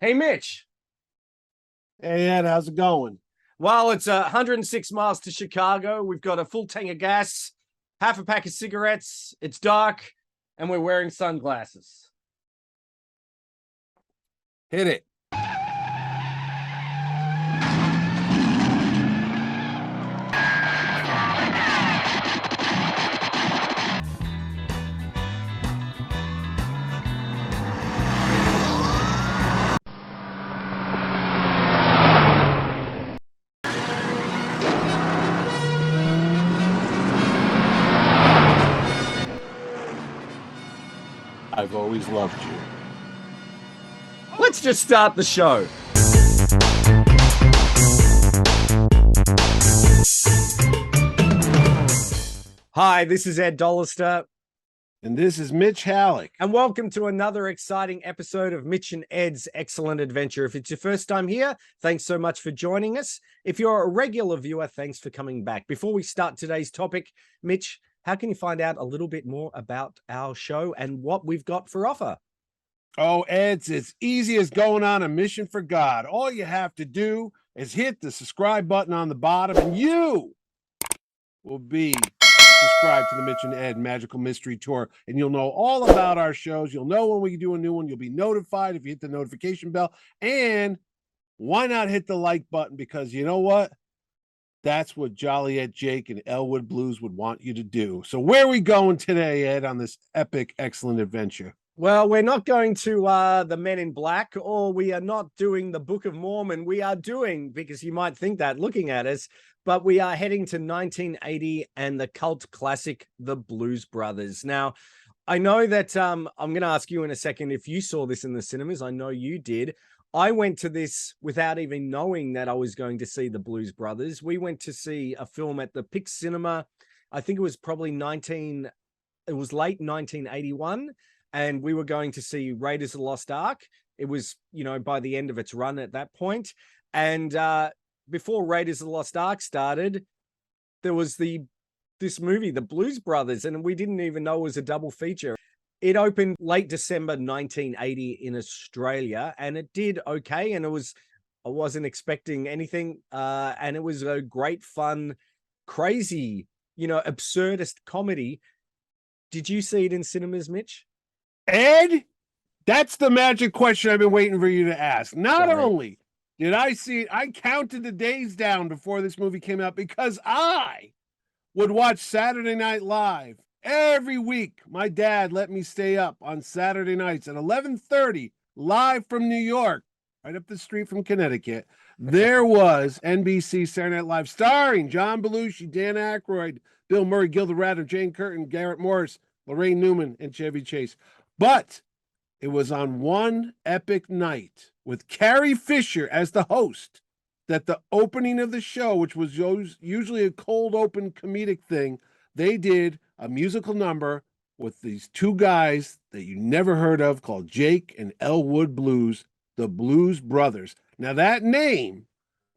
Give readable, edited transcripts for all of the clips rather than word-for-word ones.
Hey, Mitch. Hey, Ed, how's it going? Well, it's 106 miles to Chicago. We've got a full tank of gas, half a pack of cigarettes. It's dark, and we're wearing sunglasses. Hit it. I've always loved you. Let's just start the show. Hi, this is Ed Dollister. And this is Mitch Halleck. And welcome to another exciting episode of Mitch and Ed's Excellent Adventure. If it's your first time here, thanks so much for joining us. If you're a regular viewer, thanks for coming back. Before we start today's topic, Mitch, how can you find out a little bit more about our show and what we've got for offer? Oh, Ed, it's as easy as going on a mission for God. All you have to do is hit the subscribe button on the bottom, and you will be subscribed to the Mitch and Ed Magical Mystery Tour, and you'll know all about our shows. You'll know when we do a new one. You'll be notified if you hit the notification bell. And why not hit the like button? Because you know what? That's what Joliet Jake and Elwood Blues would want you to do. So where are we going today, Ed, on this epic, excellent adventure? Well, we're not going to the Men in Black, or we are not doing the Book of Mormon. We are doing, because you might think that looking at us, but we are heading to 1980 and the cult classic, The Blues Brothers. Now, I know that I'm going to ask you in a second if you saw this in the cinemas. I know you did. I went to this without even knowing that I was going to see the Blues Brothers. We went to see a film at the Pix Cinema. I think it was probably late 1981. And we were going to see Raiders of the Lost Ark. It was, by the end of its run at that point. And before Raiders of the Lost Ark started, there was this movie, The Blues Brothers, and we didn't even know it was a double feature. It opened late December 1980 in Australia, and it did okay. And I wasn't expecting anything. And it was a great fun, crazy, absurdist comedy. Did you see it in cinemas, Mitch? Ed, that's the magic question I've been waiting for you to ask. Not only did I see it, I counted the days down before this movie came out because I would watch Saturday Night Live every week. My dad let me stay up on Saturday nights at 11:30, live from New York, right up the street from Connecticut. There was NBC Saturday Night Live starring John Belushi, Dan Aykroyd, Bill Murray, Gilda Radner, Jane Curtin, Garrett Morris, Lorraine Newman, and Chevy Chase. But it was on one epic night with Carrie Fisher as the host that the opening of the show, which was usually a cold open comedic thing, they did a musical number with these two guys that you never heard of called Jake and Elwood Blues, the Blues Brothers. Now that name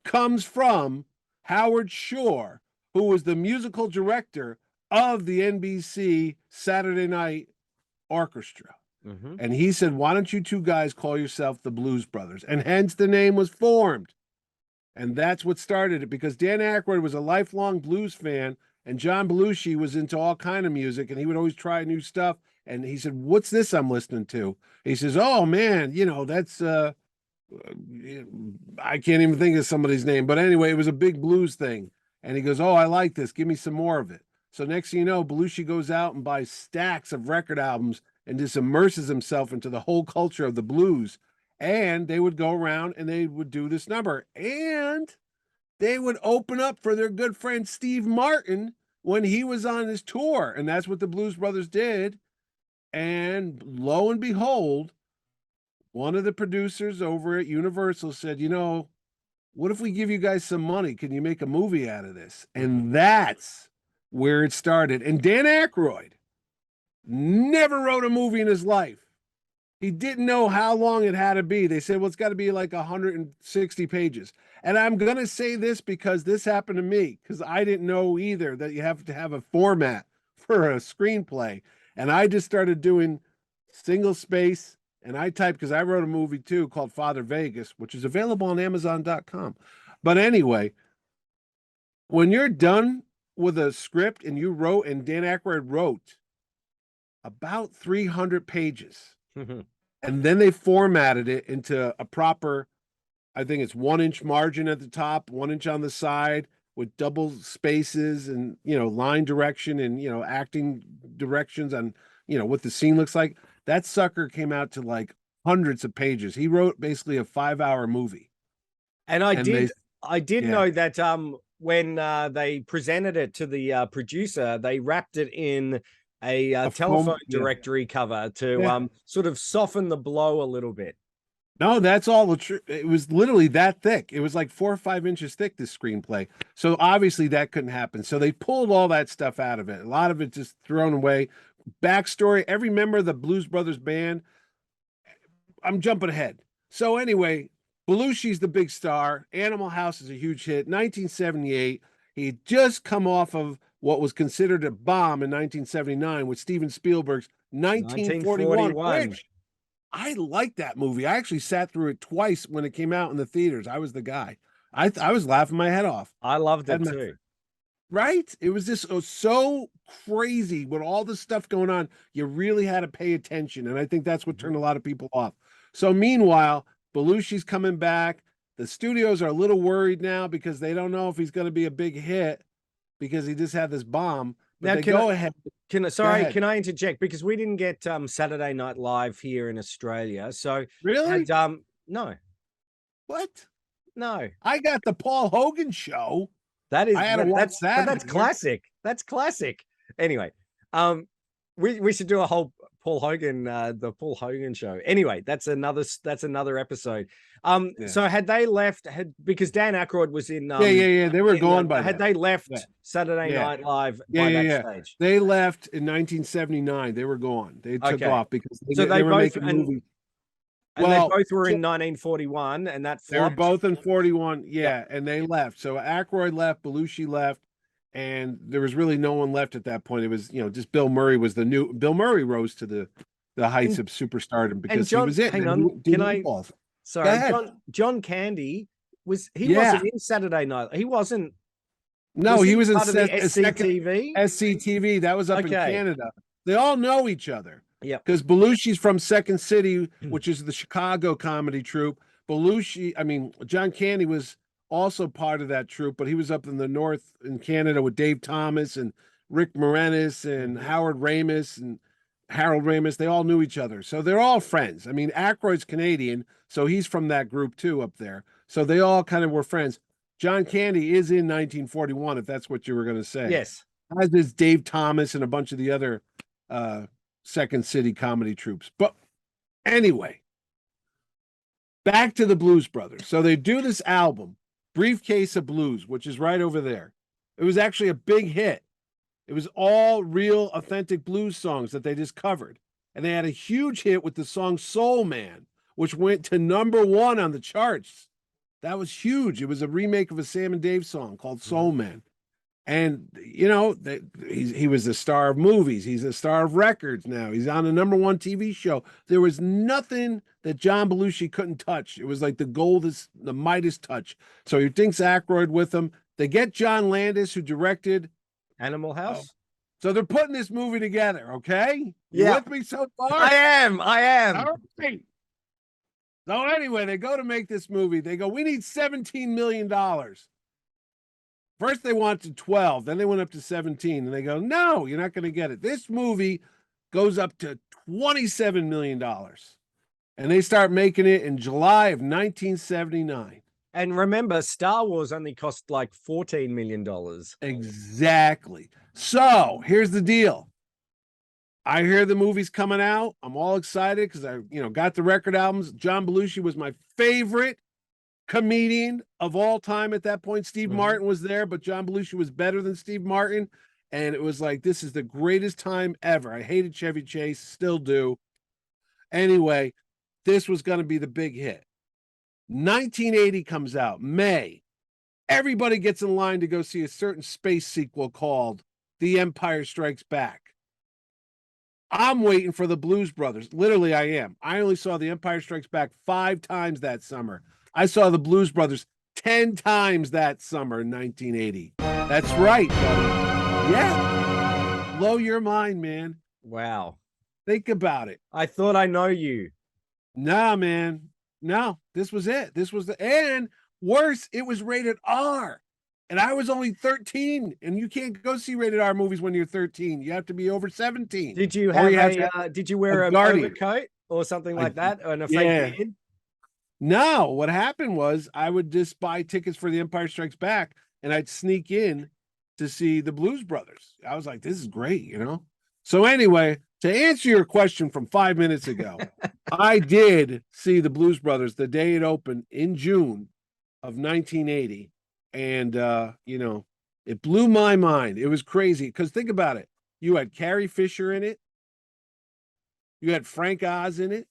comes from Howard Shore, who was the musical director of the NBC Saturday Night Orchestra. Mm-hmm. And he said, why don't you two guys call yourself the Blues Brothers? And hence the name was formed. And that's what started it, because Dan Aykroyd was a lifelong blues fan, and John Belushi was into all kind of music, and he would always try new stuff. And he said, what's this I'm listening to? He says, oh, man, that's, I can't even think of somebody's name. But anyway, it was a big blues thing. And he goes, oh, I like this. Give me some more of it. So next thing you know, Belushi goes out and buys stacks of record albums and just immerses himself into the whole culture of the blues. And they would go around and they would do this number. And they would open up for their good friend Steve Martin when he was on his tour. And that's what the Blues Brothers did. And lo and behold, one of the producers over at Universal said, what if we give you guys some money? Can you make a movie out of this? And that's where it started. And Dan Aykroyd never wrote a movie in his life. He didn't know how long it had to be. They said, well, it's got to be like 160 pages. And I'm going to say this because this happened to me, because I didn't know either that you have to have a format for a screenplay. And I just started doing single space and I typed because I wrote a movie too called Father Vegas, which is available on Amazon.com. But anyway, when you're done with a script and you wrote, and Dan Aykroyd wrote about 300 pages, and then they formatted it into a proper, I think it's 1-inch margin at the top, 1 inch on the side with double spaces and, line direction and, acting directions on, what the scene looks like. That sucker came out to like hundreds of pages. He wrote basically a 5-hour movie. And I did yeah. know that when they presented it to the producer, they wrapped it in a telephone directory cover to sort of soften the blow a little bit. No, that's all the truth. It was literally that thick. It was like 4 or 5 inches thick, this screenplay. So obviously that couldn't happen. So they pulled all that stuff out of it. A lot of it just thrown away. Backstory, every member of the Blues Brothers band. I'm jumping ahead. So anyway, Belushi's the big star. Animal House is a huge hit. 1978, he had just come off of what was considered a bomb in 1979 with Steven Spielberg's 1941, which I liked that movie. I actually sat through it twice when it came out in the theaters. I was the guy. I was laughing my head off. I loved it too. Right? It was just so crazy with all the stuff going on. You really had to pay attention. And I think that's what turned a lot of people off. So meanwhile, Belushi's coming back. The studios are a little worried now because they don't know if he's going to be a big hit because he just had this bomb. But now, go ahead. Can I interject? Because we didn't get Saturday Night Live here in Australia. So really? No. What? No. I got the Paul Hogan show. That is I had to watch that. But that's classic. That's classic. Anyway, we should do a whole Paul Hogan, the Paul Hogan show. Anyway, that's another episode. So had they left, because Dan Aykroyd was in they were gone by had they left Saturday Night Live by that stage? They left in 1979. They were gone. They took off because they were both making movies. And they both were in 1941, and that flopped. They were both in 41, and they left. So Aykroyd left, Belushi left, and there was really no one left at that point. It was, just Bill Murray was the new. Bill Murray rose to the heights of superstardom because he was it. Hang on, sorry, John Candy wasn't in Saturday Night. He wasn't. No, he was in SCTV. SCTV. That was up in Canada. They all know each other. Yeah, because Belushi's from Second City, which is the Chicago comedy troupe. John Candy was also part of that troupe, but he was up in the north in Canada with Dave Thomas and Rick Moranis and Howard Ramis and Harold Ramis. They all knew each other, so they're all friends. Aykroyd's Canadian, so he's from that group too up there. So they all kind of were friends. John Candy is in 1941, if that's what you were going to say. Yes, as is Dave Thomas and a bunch of the other Second City comedy troupes. But anyway, back to the Blues Brothers. So they do this album, Briefcase of Blues, which is right over there. It was actually a big hit. It was all real, authentic blues songs that they just covered. And they had a huge hit with the song Soul Man, which went to #1 on the charts. That was huge. It was a remake of a Sam and Dave song called Soul Man. And, he was the star of movies. He's a star of records now. He's on the #1 TV show. There was nothing that John Belushi couldn't touch. It was like the Midas touch. So he thinks Aykroyd with him. They get John Landis, who directed Animal House. So they're putting this movie together, okay? You with me so far? I am. All right. So anyway, they go to make this movie. They go, we need $17 million. First, they wanted 12, then they went up to 17, and they go, no, you're not going to get it. This movie goes up to $27 million. And they start making it in July of 1979. And remember, Star Wars only cost like $14 million. Exactly. So here's the deal. I hear the movie's coming out. I'm all excited because I, got the record albums. John Belushi was my favorite comedian of all time at that point. Steve Martin was there, but John Belushi was better than Steve Martin. And it was like, this is the greatest time ever. I hated Chevy Chase, still do. Anyway, this was going to be the big hit. 1980 comes out, May. Everybody gets in line to go see a certain space sequel called The Empire Strikes Back. I'm waiting for the Blues Brothers. Literally, I am. I only saw The Empire Strikes Back 5 times that summer. I saw the Blues Brothers 10 times that summer in 1980. That's right, buddy. Yeah. Blow your mind, man. Wow. Think about it. I thought I know you. Nah, man. No, this was it. This was and worse, it was rated R. And I was only 13, and you can't go see rated R movies when you're 13. You have to be over 17. Did you Or have did you wear a guardian overcoat or something like that and a yeah. fake beard? No, what happened was I would just buy tickets for The Empire Strikes Back, and I'd sneak in to see the Blues Brothers. I was like, this is great, you know? So anyway, to answer your question from 5 minutes ago, I did see the Blues Brothers the day it opened in June of 1980. And, you know, it blew my mind. It was crazy. Because think about it. You had Carrie Fisher in it. You had Frank Oz in it.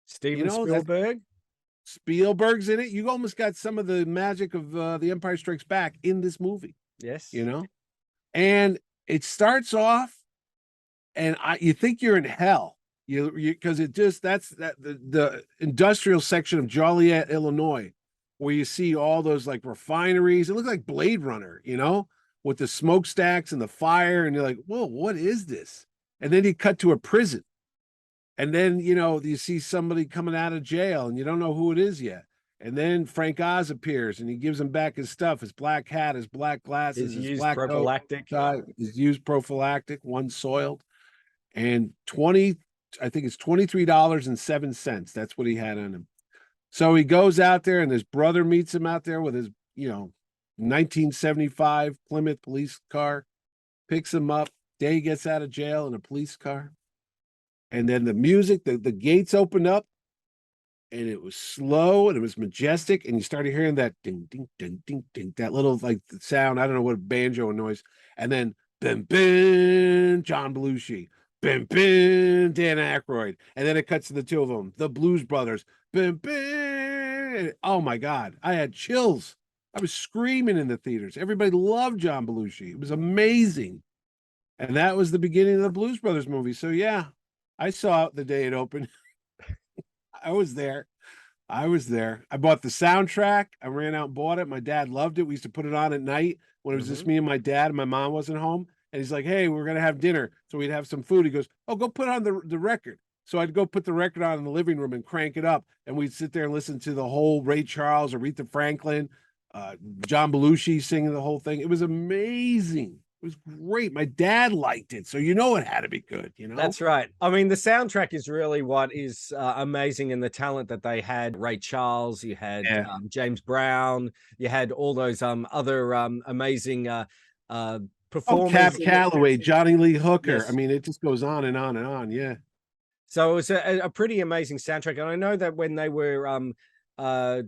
Steven Spielberg. Spielberg's in it. You almost got some of the magic of The Empire Strikes Back in this movie. Yes. You know? And it starts off, and you think you're in hell. You because it just the industrial section of Joliet, Illinois, where you see all those like refineries. It looks like Blade Runner, you know, with the smokestacks and the fire, and you're like, whoa, what is this? And then you cut to a prison, and then you know you see somebody coming out of jail, and you don't know who it is yet. And then Frank Oz appears, and he gives him back his stuff: his black hat, his black glasses, his black prophylactic, his used prophylactic, one soiled, and I think it's $23.07. That's what he had on him. So he goes out there, and his brother meets him out there with his, 1975 Plymouth police car, picks him up. Day gets out of jail in a police car. And then the music, the gates opened up, and it was slow and it was majestic. And you started hearing that ding, ding, ding, ding, ding, that little like sound. I don't know what banjo noise. And then, bim, bim, John Belushi. Bim, bim, Dan Aykroyd. And then it cuts to the two of them, the Blues Brothers. Bim, bim. Oh my God. I had chills. I was screaming in the theaters. Everybody loved John Belushi. It was amazing. And that was the beginning of the Blues Brothers movie. So yeah, I saw it the day it opened. I was there. I bought the soundtrack. I ran out and bought it. My dad loved it. We used to put it on at night when it was just me and my dad, and my mom wasn't home. And he's like, hey, we're going to have dinner. So we'd have some food. He goes, oh, go put on the record. So I'd go put the record on in the living room and crank it up. And we'd sit there and listen to the whole Ray Charles, Aretha Franklin, John Belushi singing the whole thing. It was amazing. It was great. My dad liked it. So you know it had to be good, you know? That's right. I mean, the soundtrack is really what is amazing, and the talent that they had. Ray Charles, you had James Brown, you had all those other amazing performers. Cab Calloway, Johnny Lee Hooker. Yes. I mean, it just goes on and on and on. Yeah. So it was a pretty amazing soundtrack. And I know that when they were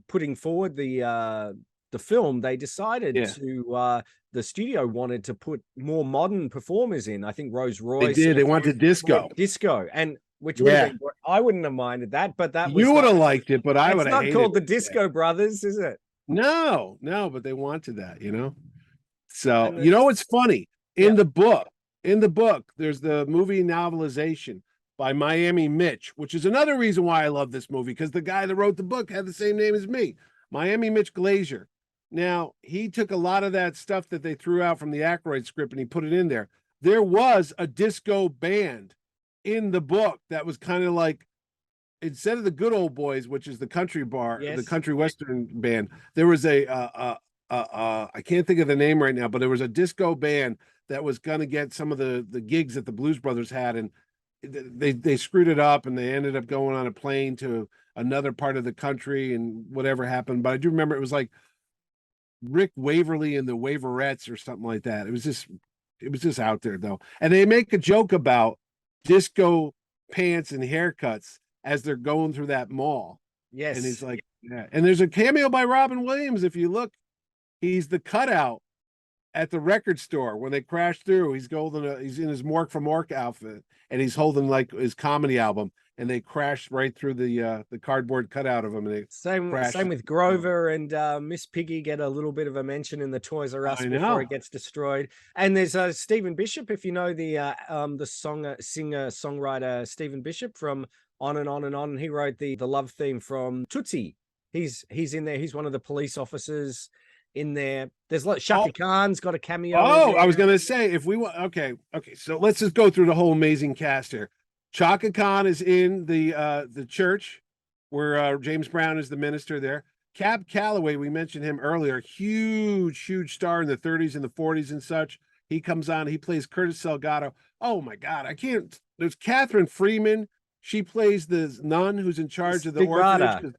putting forward the film, they decided to the studio wanted to put more modern performers in. I think Rose Royce. They did. They wanted disco, and which would have been, I wouldn't have minded that, but that was, you would have liked it, but I would have. It's not called the Disco Brothers, is it? No, but they wanted that, you know. So you know what's funny in the book? There's the movie novelization by Miami Mitch, which is another reason why I love this movie, because the guy that wrote the book had the same name as me, Miami Mitch Glazier. Now, he took a lot of that stuff that they threw out from the Aykroyd script and he put it in there. There was a disco band in the book that was kind of like, instead of the Good Old Boys, which is the country bar, the country western band, there was I can't think of the name right now, but there was a disco band that was going to get some of the gigs that the Blues Brothers had, and they screwed it up, and they ended up going on a plane to another part of the country, and whatever happened. But I do remember it was like Rick Waverly and the Waverettes or something like that. It was just out there though. And they make a joke about disco pants and haircuts as they're going through that mall. Yes. And he's like, yeah. And there's a cameo by Robin Williams. If you look, he's the cutout at the record store when they crash through. He's in his Mork from Mork outfit, and he's holding like his comedy album. and they crashed right through the cardboard cutout of them, and they crashed. Same with Grover and Miss Piggy get a little bit of a mention in the Toys R Us before it gets destroyed. And there's Stephen Bishop, if you know the singer songwriter Stephen Bishop from On and On and On. He wrote the love theme from Tootsie. He's in there. He's one of the police officers in there. There's Chaka Khan's got a cameo. Oh, I was gonna say, if we want, okay, so let's just go through the whole amazing cast here. Chaka Khan is in the church where James Brown is the minister there. Cab Calloway, we mentioned him earlier, huge star in the 30s and the 40s and such. He comes on, he plays Curtis Salgado. Oh my God, I can't. There's Catherine Freeman. She plays the nun who's in charge of the orphanage.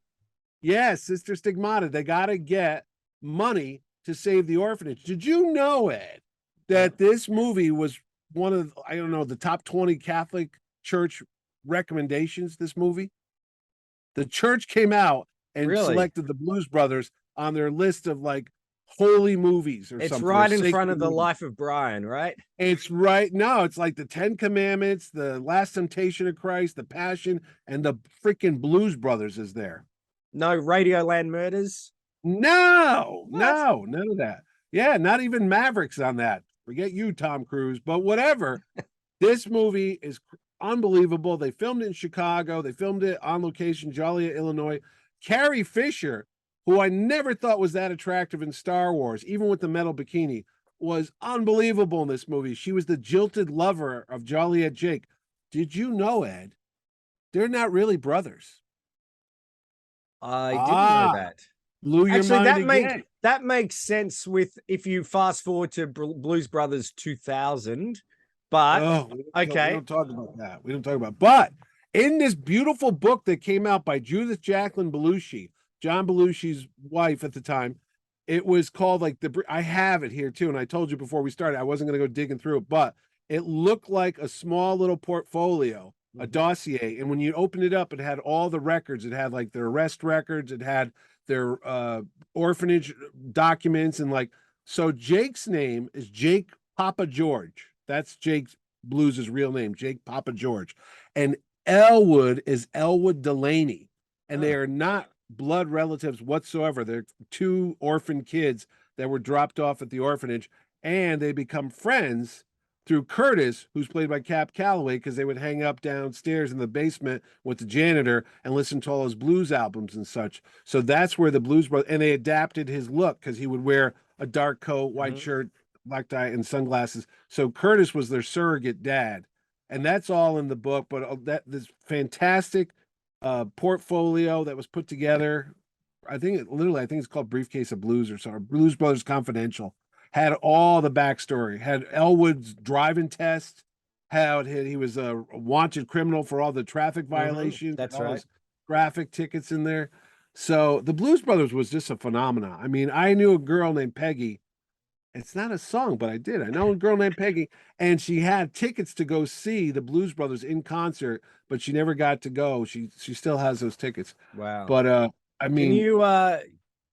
Yes, Sister Stigmata. They got to get money to save the orphanage. Did you know, Ed, that this movie was one of, I don't know, the top 20 Catholic Church recommendations? This movie, the church came out and selected the Blues Brothers on their list of like holy movies or something. It's right in front of the Life of Brian, right? It's right. No, it's like the 10 Commandments, the Last Temptation of Christ, the Passion, and the freaking Blues Brothers is there. No Radioland Murders. No, none of that. Yeah, not even Mavericks on that. Forget you, Tom Cruise, but whatever. This movie is unbelievable. They filmed it in Chicago. They filmed it on location, Joliet, Illinois. Carrie Fisher, who I never thought was that attractive in Star Wars, even with the metal bikini, was unbelievable in this movie. She was the jilted lover of Joliet Jake. Did you know, Ed, they're not really brothers? I didn't know that. Blew your mind that makes sense with if you fast forward to Blues Brothers 2000. But we don't talk about that. We don't talk about. But in this beautiful book that came out by Judith Jacqueline Belushi, John Belushi's wife at the time, it was called like I have it here too, and I told you before we started I wasn't going to go digging through it, but it looked like a small little portfolio, a dossier, and when you opened it up, it had all the records. It had like their arrest records, it had their orphanage documents, and like, so Jake's name is Jake Papa George. That's Jake Blues' real name, Jake Papa George. And Elwood is Elwood Delaney, and they are not blood relatives whatsoever. They're two orphan kids that were dropped off at the orphanage, and they become friends through Curtis, who's played by Cap Calloway, because they would hang up downstairs in the basement with the janitor and listen to all his blues albums and such. So that's where the Blues Brothers, and they adapted his look because he would wear a dark coat, white shirt, black tie, and sunglasses. So Curtis was their surrogate dad, and that's all in the book. But this fantastic portfolio that was put together, I think it's called Briefcase of Blues or something. Blues Brothers Confidential. Had all the backstory, had Elwood's driving test, how he was a wanted criminal for all the traffic violations. That's right. Graphic tickets in there. So the Blues Brothers was just a phenomenon. I mean, I knew a girl named Peggy. It's not a song, but I did. I know a girl named Peggy, and she had tickets to go see the Blues Brothers in concert, but she never got to go. She still has those tickets. Wow. But I mean, can you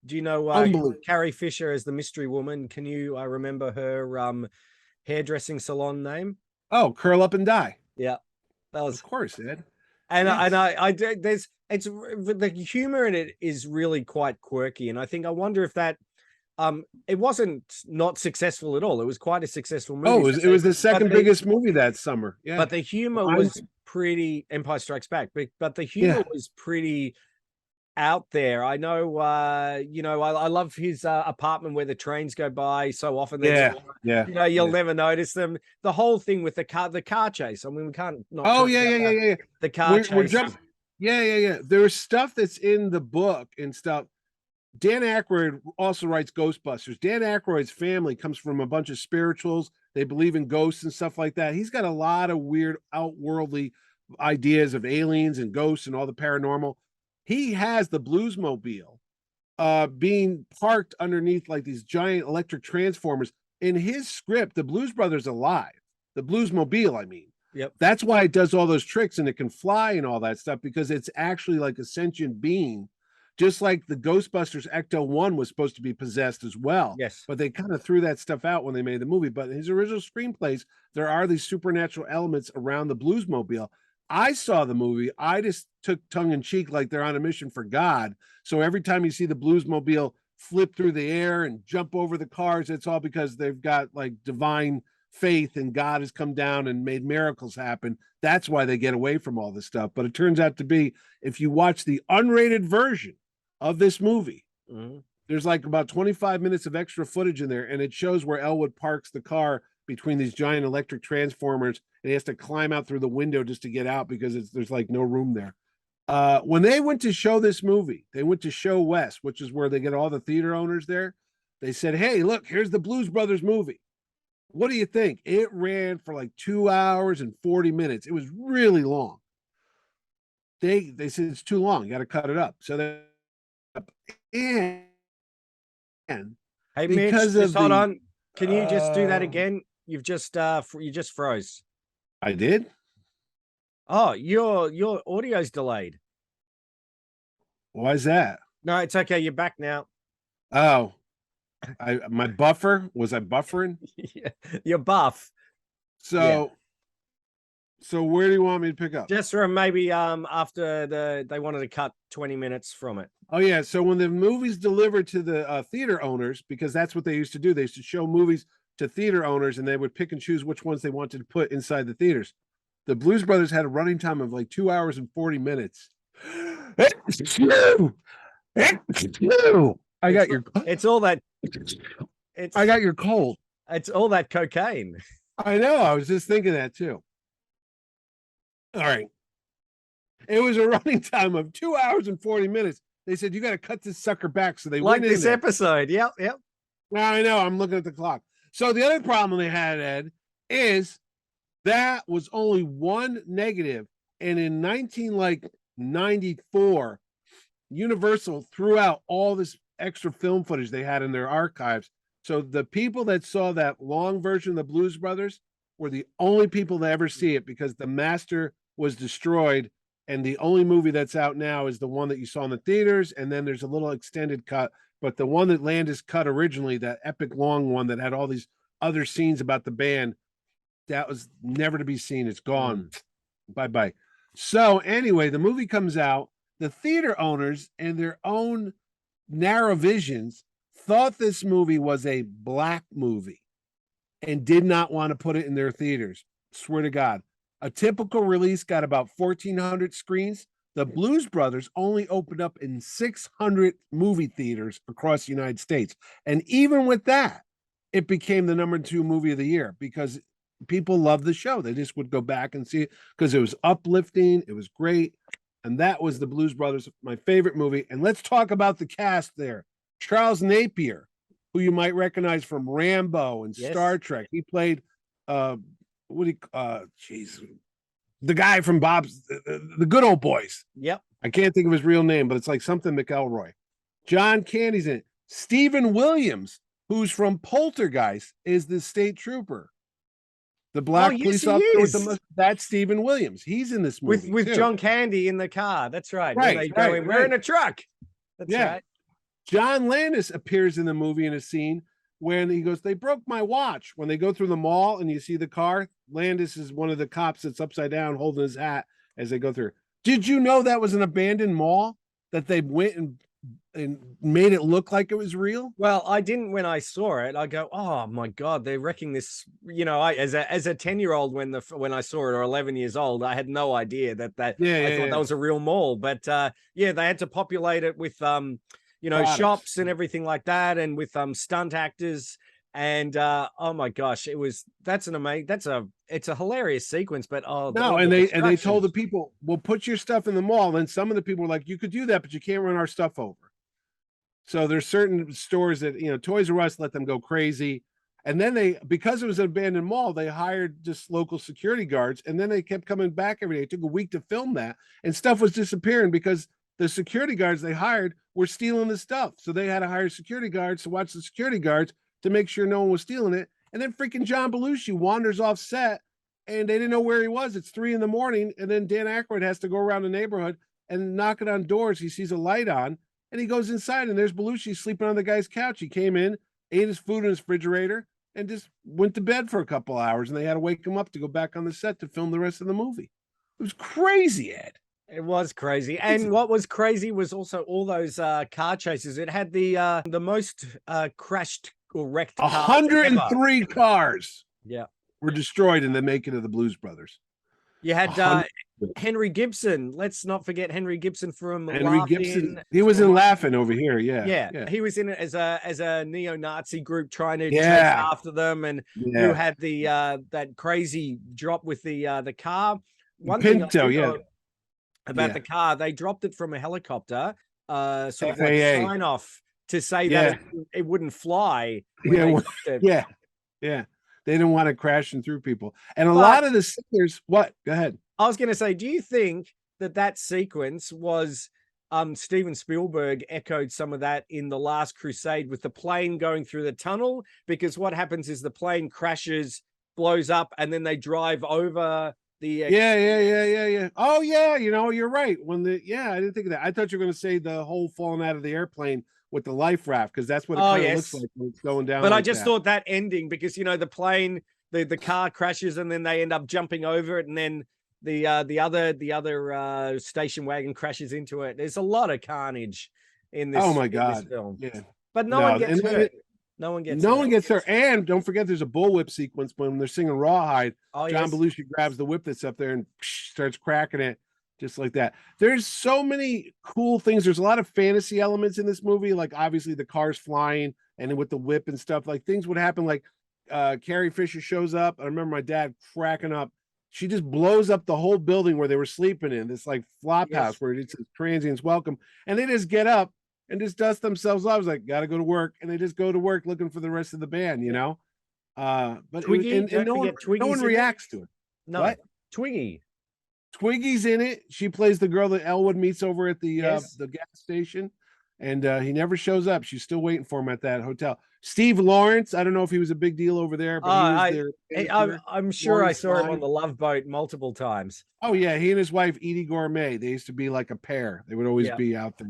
do you know Carrie Fisher as the mystery woman? Can you remember her hairdressing salon name? Oh, Curl Up and Die. Yeah, that was, of course, Ed. And yes. I the humor in it is really quite quirky, and I wonder if that it wasn't not successful at all. It was quite a successful movie. Oh, it was the second biggest movie that summer. Yeah, but the humor was pretty. Empire Strikes Back, but the humor was pretty out there. I know, I love his apartment where the trains go by so often. You'll never notice them. The whole thing with the car chase. I mean, we can't. The car chase. There's stuff that's in the book and stuff. Dan Aykroyd also writes Ghostbusters. Dan Aykroyd's family comes from a bunch of spirituals. They believe in ghosts and stuff like that. He's got a lot of weird, outworldly ideas of aliens and ghosts and all the paranormal. He has the Bluesmobile being parked underneath like these giant electric transformers. In his script, the Blues Brothers alive, the Bluesmobile, I mean. Yep. That's why it does all those tricks and it can fly and all that stuff, because it's actually like a sentient being, just like the Ghostbusters Ecto-1 was supposed to be possessed as well. Yes. But they kind of threw that stuff out when they made the movie. But in his original screenplays, there are these supernatural elements around the Bluesmobile. I saw the movie, I just took tongue in cheek like they're on a mission for God. So every time you see the Bluesmobile flip through the air and jump over the cars, it's all because they've got like divine faith and God has come down and made miracles happen. That's why they get away from all this stuff. But it turns out to be, if you watch the unrated version of this movie, there's like about 25 minutes of extra footage in there, and it shows where Elwood parks the car between these giant electric transformers, and he has to climb out through the window just to get out because there's like no room there. When they went to show this movie, they went to Show West, which is where they get all the theater owners there. They said, "Hey, look, here's the Blues Brothers movie. What do you think?" It ran for like 2 hours and 40 minutes. It was really long. They said it's too long. You got to cut it up. So they and Hey, Mitch, just hold on. Can you just do that again? You just froze. I did. Oh, your audio's delayed. Why is that? No, it's okay. You're back now. Oh, my buffer, was I buffering? Yeah, you're buff. So where do you want me to pick up? Just from maybe after they wanted to cut 20 minutes from it. Oh yeah, so when the movie's delivered to the theater owners, because that's what they used to do, they used to show movies to theater owners, and they would pick and choose which ones they wanted to put inside the theaters. The Blues Brothers had a running time of like 2 hours and 40 minutes. It's you. It's you. I got your cold. It's all that cocaine. I know. I was just thinking that too. All right. It was a running time of 2 hours and 40 minutes. They said, you got to cut this sucker back. So they like went this episode. Yep. Now I know. I'm looking at the clock. So the other problem they had, Ed, is that was only one negative. And in 1994, Universal threw out all this extra film footage they had in their archives. So the people that saw that long version of the Blues Brothers were the only people that ever see it, because the master was destroyed. And the only movie that's out now is the one that you saw in the theaters. And then there's a little extended cut. But the one that Landis cut originally, that epic long one that had all these other scenes about the band, that was never to be seen. It's gone. Bye-bye. So anyway, the movie comes out. The theater owners and their own narrow visions thought this movie was a black movie and did not want to put it in their theaters. Swear to God. A typical release got about 1,400 screens. The Blues Brothers only opened up in 600 movie theaters across the United States. And even with that, it became the #2 movie of the year because people loved the show. They just would go back and see it because it was uplifting. It was great. And that was the Blues Brothers, my favorite movie. And let's talk about the cast there. Charles Napier, who you might recognize from Rambo and Star Trek. He played the guy from Bob's the Good Old Boys. Yep. I can't think of his real name, but it's like something McElroy. John Candy's in it. Stephen Williams, who's from Poltergeist, is the state trooper. The black police officer with the that's Stephen Williams. He's in this movie with John Candy in the car. That's right. Right. We're in a truck. That's right. John Landis appears in the movie in a scene when he goes, "They broke my watch." When they go through the mall and you see the car, Landis is one of the cops that's upside down holding his hat as they go through. Did you know that was an abandoned mall that they went and made it look like it was real? Well, I didn't when I saw it. I go, oh my God, they're wrecking this. You know, as a 10-year-old when I saw it, or 11 years old, I had no idea that I thought that was a real mall. But they had to populate it with products, shops and everything like that, and with stunt actors. And oh my gosh, it's a hilarious sequence. But they told the people, "We'll put your stuff in the mall." And some of the people were like, "You could do that, but you can't run our stuff over." So there's certain stores that, Toys R Us let them go crazy. And then because it was an abandoned mall, they hired just local security guards. And then they kept coming back every day. It took a week to film that. And stuff was disappearing because the security guards they hired were stealing the stuff. So they had to hire security guards to watch the security guards to make sure no one was stealing it. And then freaking John Belushi wanders off set and they didn't know where he was. It's 3 a.m. And then Dan Aykroyd has to go around the neighborhood and knocking on doors. He sees a light on. And he goes inside, and there's Belushi sleeping on the guy's couch. He came in, ate his food in his refrigerator, and just went to bed for a couple hours. And they had to wake him up to go back on the set to film the rest of the movie. It was crazy, Ed. It was crazy. And what was crazy was also all those car chases. It had the most crashed or wrecked cars ever. 103 cars Yeah. were destroyed in the making of the Blues Brothers. You had Henry Gibson. Let's not forget Henry Gibson from Henry Gibson. He was in Laughing over here. Yeah. He was in it as a neo-Nazi group trying to chase after them, and who had the that crazy drop with the car. One Pinto, thing about the car, they dropped it from a helicopter, sort of like a sign off to say that it wouldn't fly. Yeah. They didn't want it crashing through people. And a lot of the singers, what? Go ahead. I was going to say, do you think that sequence was Steven Spielberg echoed some of that in The Last Crusade with the plane going through the tunnel? Because what happens is the plane crashes, blows up, and then they drive over the yeah. Oh yeah, you're right. I didn't think of that. I thought you were going to say the whole falling out of the airplane with the life raft, because that's what it kind of looks like when it's going down. But I just thought that ending, because the plane, the car crashes, and then they end up jumping over it, and then the other station wagon crashes into it. There's a lot of carnage in this. Oh my God, this film. Yeah. But no one gets hurt. No one gets hurt. And don't forget, there's a bullwhip sequence when they're singing Rawhide. John Belushi grabs the whip that's up there and starts cracking it just like that. There's so many cool things. There's a lot of fantasy elements in this movie, like obviously the cars flying and with the whip and stuff. Like things would happen, like Carrie Fisher shows up. I remember my dad cracking up. She just blows up the whole building where they were sleeping in, this like flop house where it says transients welcome. And they just get up and just dust themselves off. I was like, gotta go to work. And they just go to work looking for the rest of the band, But Twiggy, no one reacts to it. No, what? Twiggy's in it. She plays the girl that Elwood meets over at the gas station. And he never shows up. She's still waiting for him at that hotel. Steve Lawrence, I don't know if he was a big deal over there, but he was there. I'm sure I saw him on the Love Boat multiple times. Oh yeah, he and his wife Edie Gourmet, they used to be like a pair. They would always be out there.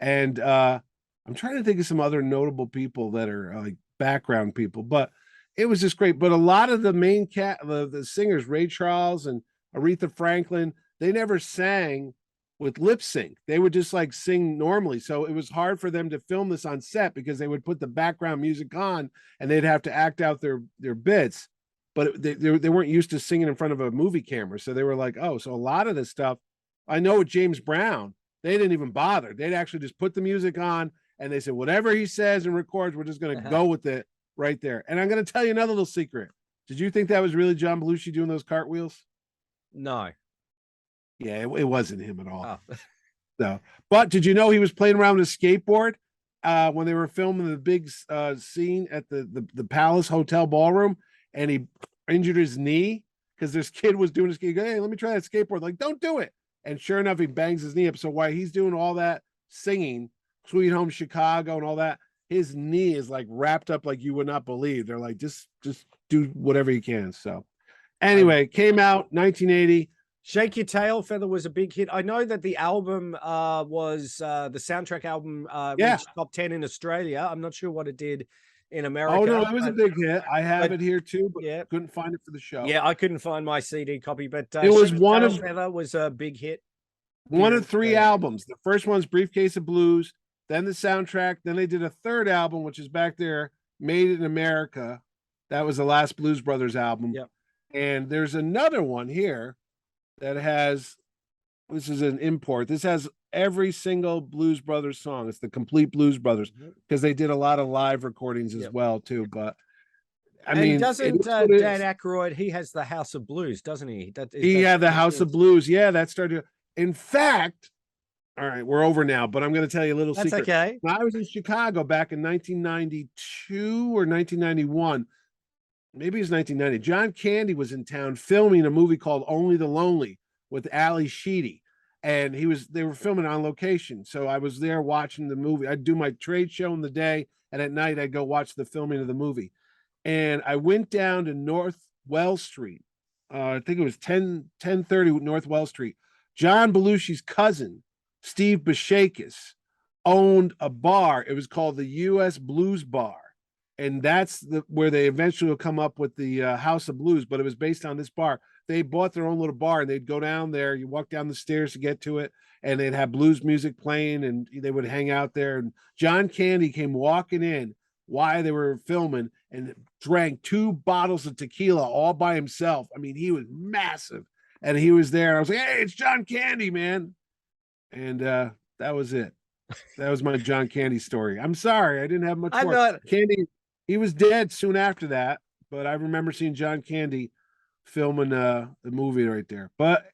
And I'm trying to think of some other notable people that are like background people, but it was just great. But a lot of the main the singers, Ray Charles and Aretha Franklin, they never sang with lip sync. They would just like sing normally. So it was hard for them to film this on set because they would put the background music on and they'd have to act out their bits. But they weren't used to singing in front of a movie camera. So they were like, oh, so a lot of this stuff, I know with James Brown, they didn't even bother. They'd actually just put the music on and they said, whatever he says and records, we're just going to go with it right there. And I'm going to tell you another little secret. Did you think that was really John Belushi doing those cartwheels? No. Yeah, it wasn't him at all. Oh. So, but did you know he was playing around with a skateboard when they were filming the big scene at the Palace Hotel ballroom, and he injured his knee because this kid was doing his skate. Hey, let me try that skateboard. Like, don't do it. And sure enough, he bangs his knee up. So while he's doing all that singing, Sweet Home Chicago and all that, his knee is like wrapped up like you would not believe. They're like, just do whatever you can. So anyway, came out 1980. Shake Your Tail Feather was a big hit. I know that the album was the soundtrack album reached top 10 in Australia. I'm not sure what it did in America. Oh no, it was a big hit. I have it here too, but couldn't find it for the show. Yeah, I couldn't find my CD copy, but it was one of Feather was a big hit. One of 3 albums. The first one's Briefcase of Blues, then the soundtrack, then they did a third album, which is back there, Made in America. That was the last Blues Brothers album. Yep. And there's another one here that has, this is an import. This has every single Blues Brothers song. It's the complete Blues Brothers because they did a lot of live recordings as well too. But I mean, doesn't Dan Aykroyd? He has the House of Blues, doesn't he? He had the House of Blues. Yeah, that started. In fact, all right, we're over now, but I'm going to tell you a little secret. Okay. When I was in Chicago back in 1992 or 1991. Maybe it was 1990. John Candy was in town filming a movie called Only the Lonely with Ali Sheedy. And they were filming on location. So I was there watching the movie. I'd do my trade show in the day, and at night I'd go watch the filming of the movie. And I went down to North Wells Street. I think it was 1030 North Wells Street. John Belushi's cousin, Steve Bashakis, owned a bar. It was called the US Blues Bar. And that's where they eventually will come up with the House of Blues, but it was based on this bar. they bought their own little bar, and they'd go down there. You walk down the stairs to get to it, and they'd have blues music playing, and they would hang out there. And John Candy came walking in while they were filming and drank 2 bottles of tequila all by himself. I mean, he was massive, and he was there. I was like, "Hey, it's John Candy, man," and that was it. That was my John Candy story. I'm sorry, I didn't have much more. Candy, he was dead soon after that, but I remember seeing John Candy filming the movie right there. But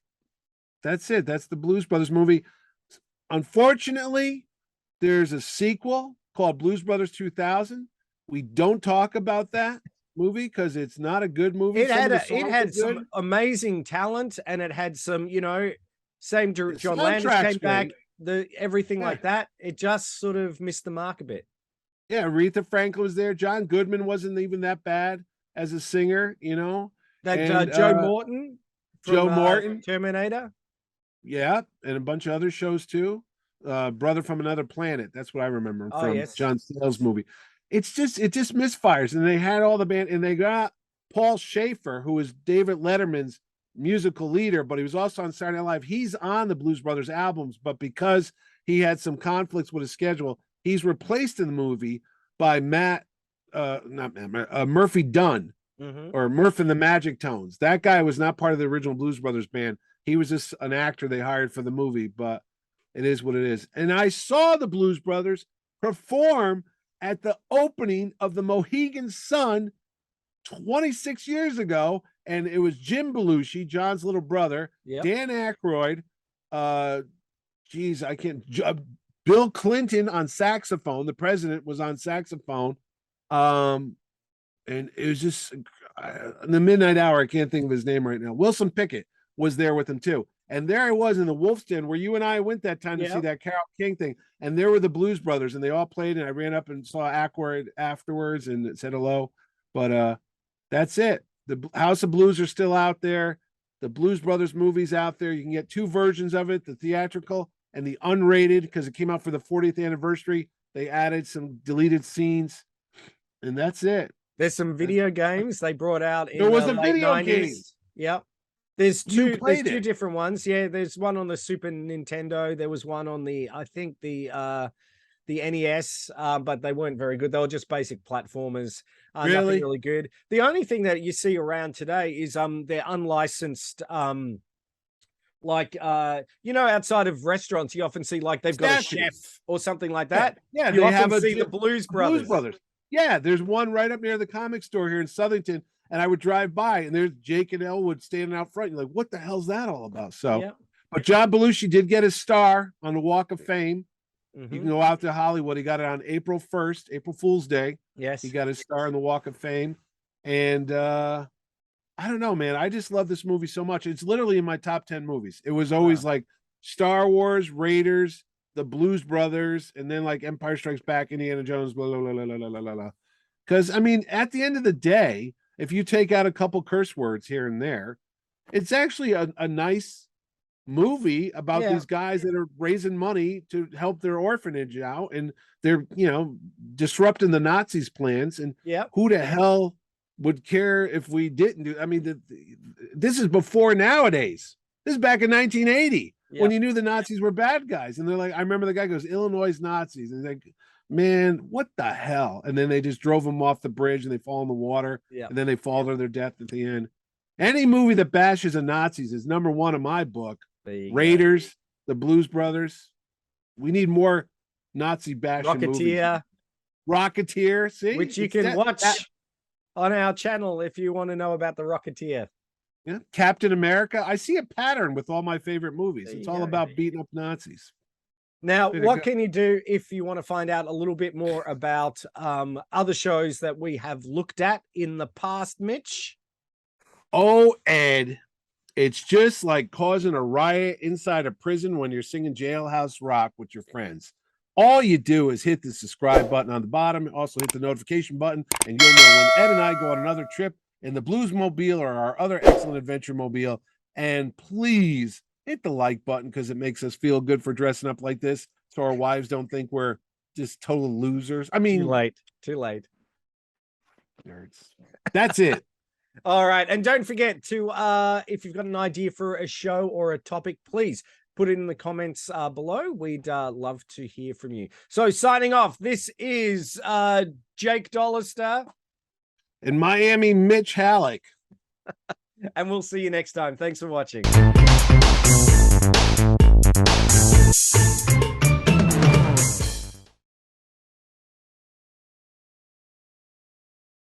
that's it. That's the Blues Brothers movie. Unfortunately, there's a sequel called Blues Brothers 2000. We don't talk about that movie because it's not a good movie. It had some amazing talent, and it had some, same John Landis came back, everything like that. It just sort of missed the mark a bit. Yeah, Aretha Franklin was there. John Goodman wasn't even that bad as a singer, That Joe Morton from Terminator. Yeah, and a bunch of other shows too. Brother from Another Planet. That's what I remember from John Sayles' movie. It just misfires. And they had all the band, and they got Paul Schaefer, who was David Letterman's musical leader, but he was also on Saturday Night Live. He's on the Blues Brothers albums, but because he had some conflicts with his schedule, he's replaced in the movie by Murphy Dunn, or Murph and the Magic Tones. That guy was not part of the original Blues Brothers band. He was just an actor they hired for the movie, but it is what it is. And I saw the Blues Brothers perform at the opening of the Mohegan Sun 26 years ago, and it was Jim Belushi, John's little brother, Dan Aykroyd, Bill Clinton on saxophone. The president was on saxophone. And it was just in the midnight hour. I can't think of his name right now. Wilson Pickett was there with him too. And there I was in the Wolf's Den where you and I went that time to see that Carole King thing. And there were the Blues Brothers, and they all played. And I ran up and saw Aykroyd afterwards and said hello. But that's it. The House of Blues are still out there. The Blues Brothers movie's out there. You can get 2 versions of it, the theatrical and the unrated, because it came out for the 40th anniversary. They added some deleted scenes, and that's it. There's some video games they brought out in the late video 90s. Game. Yep. There's two different ones. Yeah, there's one on the Super Nintendo. There was one on the NES, but they weren't very good. They were just basic platformers. Nothing really good. The only thing that you see around today is they're unlicensed outside of restaurants, you often see like they've got a chef or something like that. Yeah, you often see the Blues Brothers. Yeah, there's one right up near the comic store here in Southington, and I would drive by, and there's Jake and Elwood standing out front. You're like, what the hell's that all about? So, but John Belushi did get his star on the Walk of Fame. You can go out to Hollywood. He got it on April 1st, April Fool's Day. Yes, he got his star on the Walk of Fame, and I don't know, man. I just love this movie so much. It's literally in my top 10 movies. It was always like Star Wars, Raiders, the Blues Brothers, and then like Empire Strikes Back, Indiana Jones, blah, blah, blah, blah, blah, blah, blah, blah. Because, I mean, at the end of the day, if you take out a couple curse words here and there, it's actually a nice movie about these guys that are raising money to help their orphanage out, and they're, disrupting the Nazis' plans. And who the hell would care if we didn't do? I mean, this is before nowadays. This is back in 1980 when you knew the Nazis were bad guys. And they're like, I remember the guy goes, Illinois Nazis. And he's like, man, what the hell? And then they just drove them off the bridge and they fall in the water. And then they fall to their death at the end. Any movie that bashes the Nazis is number 1 in my book. Raiders, the Blues Brothers. We need more Nazi bashing movies. Rocketeer, see? Which you can watch on our channel if you want to know about the Rocketeer. Yeah, Captain America. I see a pattern with all my favorite movies. It's all about beating up Nazis. Now, what can you do if you want to find out a little bit more about other shows that we have looked at in the past, Mitch? Oh, Ed, it's just like causing a riot inside a prison when you're singing Jailhouse Rock with your friends. All you do is hit the subscribe button on the bottom, also hit the notification button, and you'll know when Ed and I go on another trip in the Blues Mobile or our other excellent adventure mobile. And please hit the like button because it makes us feel good for dressing up like this, so our wives don't think we're just total losers. I mean, too late. Nerds. That's it. All right. And don't forget to, if you've got an idea for a show or a topic, please put it in the comments below. We'd love to hear from you. So signing off, this is Jake Dollister. In Miami, Mitch Halleck. And we'll see you next time. Thanks for watching.